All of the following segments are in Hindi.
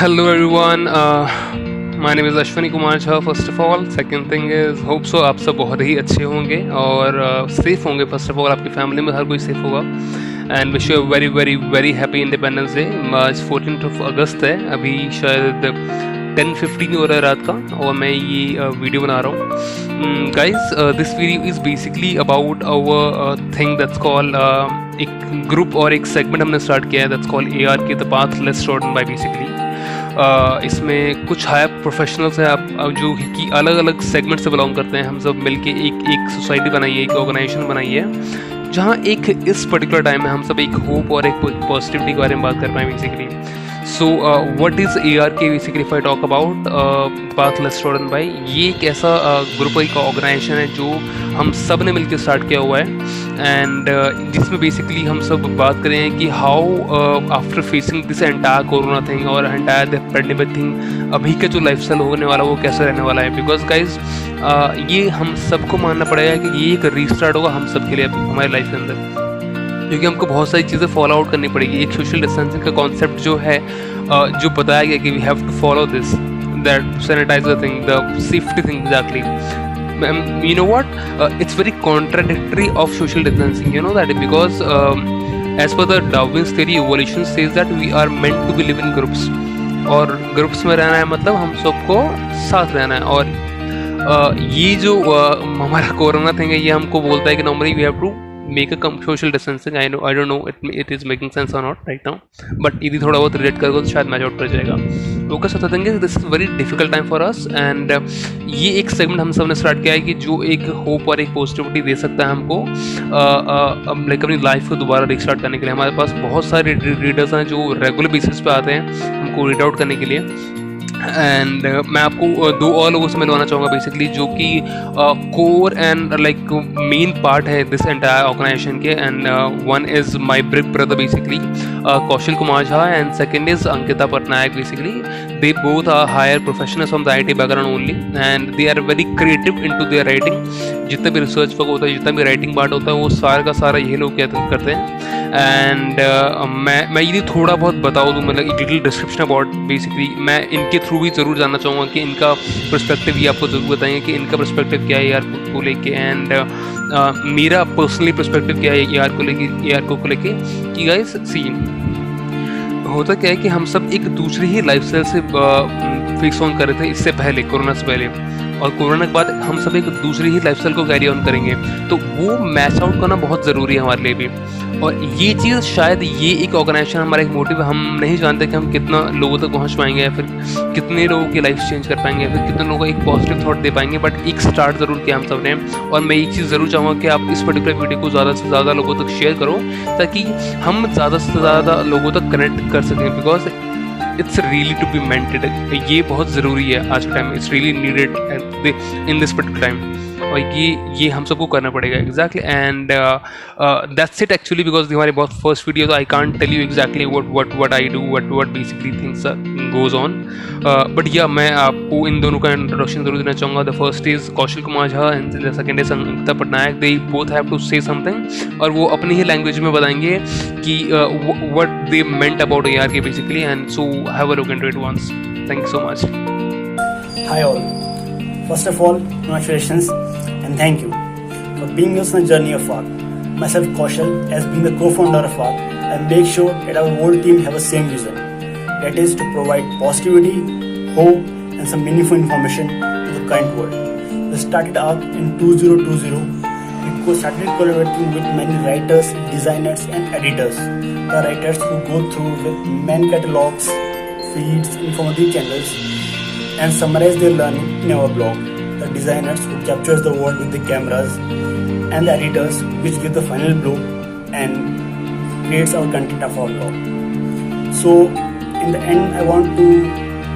Hello everyone. My name is Ashwani Kumar Jha. First of all, second thing is hope so आप सब बहुत ही अच्छे होंगे और सेफ होंगे. फर्स्ट ऑफ ऑल आपकी फैमिली में हर कोई सेफ होगा and wish you very very very happy independence day. आज 14 अगस्त है. अभी शायद 10:15 हो रहा है रात का और मैं ये वीडियो बना रहा हूँ. Guys, this video is basically about our thing that's called एक ग्रुप और एक सेगमेंट हमने स्टार्ट किया है that's called ARK the path less trodden by. Basically इसमें कुछ हायर प्रोफेशनल्स हैं आप जो कि अलग अलग सेगमेंट से बिलोंग करते हैं. हम सब मिलके एक सोसाइटी बनाई है, एक ऑर्गेनाइजेशन बनाई है जहाँ एक इस पर्टिकुलर टाइम में हम सब एक होप और एक पॉजिटिविटी के बारे में बात कर पाएँ basically. So what is ARK basically if I talk about path less trodden by. ये एक ऐसा ग्रुप एक ऑर्गेनाइजेशन है जो हम सब ने मिलकर स्टार्ट किया हुआ है एंड जिसमें बेसिकली हम सब बात कर रहे हैं कि how after facing this entire corona thing और एंटायर द पेंडेमिक थिंग अभी का जो लाइफस्टाइल होने वाला वो कैसा रहने वाला है. बिकॉज गाइज ये हम सबको मानना पड़ेगा कि ये एक रीस्टार्ट होगा हम सब के लिए हमारी लाइफ के अंदर, क्योंकि हमको बहुत सारी चीज़ें फॉलो आउट करनी पड़ेगी. एक सोशल डिस्टेंसिंग का कॉन्सेप्ट जो है जो बताया गया कि we have to follow this that sanitiser thing the safety thing exactly. You know what? It's very contradictory of social distancing. You know that because as per the Darwin's theory, evolution says that we are meant to be live in groups. और ग्रुप्स में रहना है मतलब हम सबको साथ रहना है. और ये जो हमारा कोरोना थिंग है ये हमको बोलता है कि normally we have to make a social distancing. I don't know it is making sense or not right now, but यदि थोड़ा बहुत रिलेट करोगे तो शायद मैच आउट कर जाएगा. तो क्या सोचते हैं this is very difficult time for us and ये एक सेगमेंट हम सब ने स्टार्ट किया है कि जो एक होप और एक पॉजिटिविटी दे सकता है हमको लाइक अपनी लाइफ को दोबारा रिस्टार्ट करने के लिए. हमारे पास बहुत सारे रीडर्स हैं जो रेगुलर बेसिस पे आते हैं हमको रीड आउट करने के लिए एंड मैं आपको दो और लोगों से मिलवाना चाहूँगा बेसिकली जो कि core and like main part है दिस एंटायर ऑर्गेनाइजेशन के. And one is my big brother basically Kaushal Kumar Jha and second is Ankita Patnaik. Basically they both are higher professionals from the IT background only and they are very creative into their writing. जितना भी रिसर्च वर्क होता है, जितना भी राइटिंग पार्ट होता है वो सारा का सारा ये लोग करते हैं. एंड मैं यदि थोड़ा बहुत बताऊँ तो मतलब एक लिटिल डिस्क्रिप्शन अबाउट बेसिकली मैं इनके थ्रू भी ज़रूर जानना चाहूँगा कि इनका पर्सपेक्टिव ये आपको ज़रूर बताएंगे कि इनका पर्सपेक्टिव क्या है ARK को लेके एंड मेरा पर्सनली पर्सपेक्टिव क्या है ARK को लेके. कि गाइस सी होता क्या है कि हम सब एक दूसरी ही लाइफस्टाइल से फिक्स ऑन कर रहे थे इससे पहले, कोरोना से पहले, और कोरोना के बाद हम सब एक दूसरी ही लाइफस्टाइल को कैरी ऑन करेंगे. तो वो मैच आउट करना बहुत ज़रूरी है हमारे लिए भी. और ये चीज़ शायद ये एक ऑर्गेनाइजेशन हमारा एक मोटिव है. हम नहीं जानते कि हम कितना लोगों तक पहुंच पाएंगे या फिर कितने लोगों की लाइफ चेंज कर पाएंगे या फिर कितने लोगों को एक पॉजिटिव थॉट दे पाएंगे, बट एक स्टार्ट ज़रूर किया हम सब ने. और मैं एक चीज़ ज़रूर चाहूँगा कि आप इस पर्टिकुलर वीडियो को ज़्यादा से ज़्यादा लोगों तक शेयर करो ताकि हम ज़्यादा से ज़्यादा लोगों तक कनेक्ट कर सकें. Because it's really to be maintained. ये बहुत ज़रूरी है आज के टाइम में. It's really needed in this particular time और ये हम सबको करना पड़ेगा exactly. And that's it actually because हमारी बहुत फर्स्ट वीडियो तो I can't tell you exactly what I do what basically things goes on. But yeah मैं आपको इन दोनों का इंट्रोडक्शन जरूर देना चाहूँगा. The first is Kaushal Kumar Jha and the second is Ankita Patnaik. They both have to say something और वो अपनी ही लैंग्वेज में बताएंगे कि what they meant about ARK basically. And so have a look into it once. Thank you so much. Hi all. First of all, congratulations and thank you for being with us on the journey of ARK. Myself, Kaushal, as being the co-founder of ARK, I make sure that our whole team have a same vision. That is to provide positivity, hope, and some meaningful information to the current world. We started ARK in 2020. We started collaborating with many writers, designers, and editors. The writers who go through with many catalogs, feeds, informative channels, and summarize their learning in our blog. The designers who captures the world with the cameras, and the editors which give the final blow and creates our content of our blog. So in the end, I want to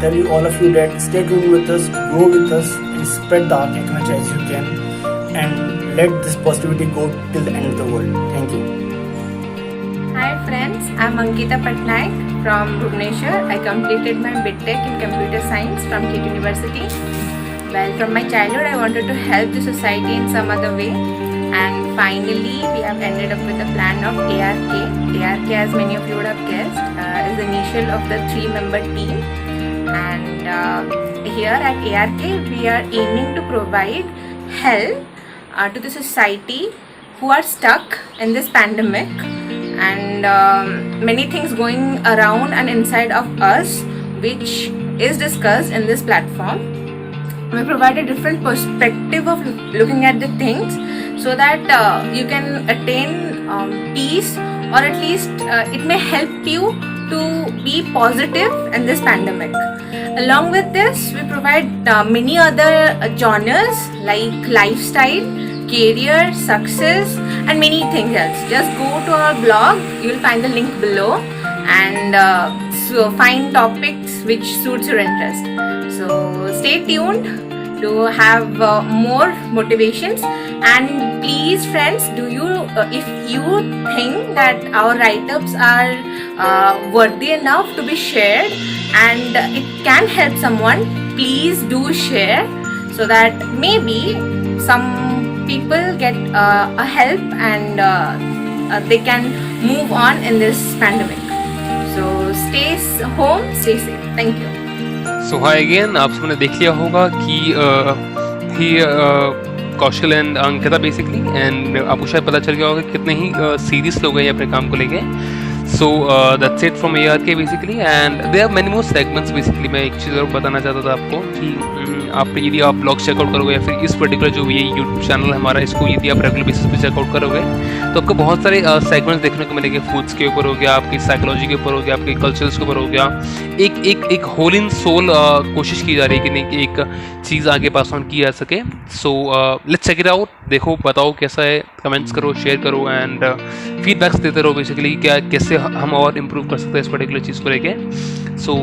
tell you all of you that stay tuned with us, grow with us, and spread the ARK as much as you can, and let this positivity go till the end of the world. Thank you. Hi friends, I'm Ankita Patnaik from Bhubaneswar. I completed my BTech in Computer Science from KT University. Well, from my childhood I wanted to help the society in some other way, and finally we have ended up with the plan of ARK. ARK, as many of you would have guessed, is the initial of the 3-member team and here at ARK we are aiming to provide help to the society who are stuck in this pandemic, and many things going around and inside of us which is discussed in this platform. We provide a different perspective of looking at the things so that you can attain peace, or at least it may help you to be positive in this pandemic. Along with this, we provide many other genres like lifestyle, career, success, and many things else. Just go to our blog, you will find the link below, and so find topics which suits your interest. So stay tuned to have more motivations, and please friends, do you if you think that our write-ups are worthy enough to be shared and it can help someone, please do share, so that maybe some people get a help and they can move on in this pandemic. So stay home, stay safe. Thank you. So hi again, आप सबने देख लिया होगा कि ही कौशल एंड अंकिता बेसिकली, एंड आपको शायद पता चल गया होगा कितने ही सीरियस लोग हैं अपने काम को लेके. So that's it from ARK basically, and there are many more segments. Basically मैं एक चीज़ और बताना चाहता था आपको कि आप यदि आप ब्लॉग चेकआउट करोगे या फिर इस पर्टिकुलर जो ये यूट्यूब चैनल हमारा, इसको यदि आप रेगुलर बेसिस पे चेकआउट करोगे तो आपको बहुत सारे सेगमेंट्स देखने को मिलेंगे. फूड्स के ऊपर हो गया, आपकी साइकोलॉजी के ऊपर हो गया, आपके कल्चर्स के ऊपर हो गया. एक होल इन सोल कोशिश की जा रही है कि नहीं कि एक चीज़ आगे पास ऑन की जा सके. So let's check it out. देखो, बताओ कैसा है, कमेंट्स करो, शेयर करो, एंड फीडबैक्स देते रहो बेसिकली क्या कैसे हम और इम्प्रूव कर सकते हैं इस पर्टिकुलर चीज़ को लेके. So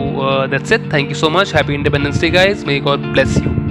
that's it. Thank you so much. Happy independence day guys. May God bless you.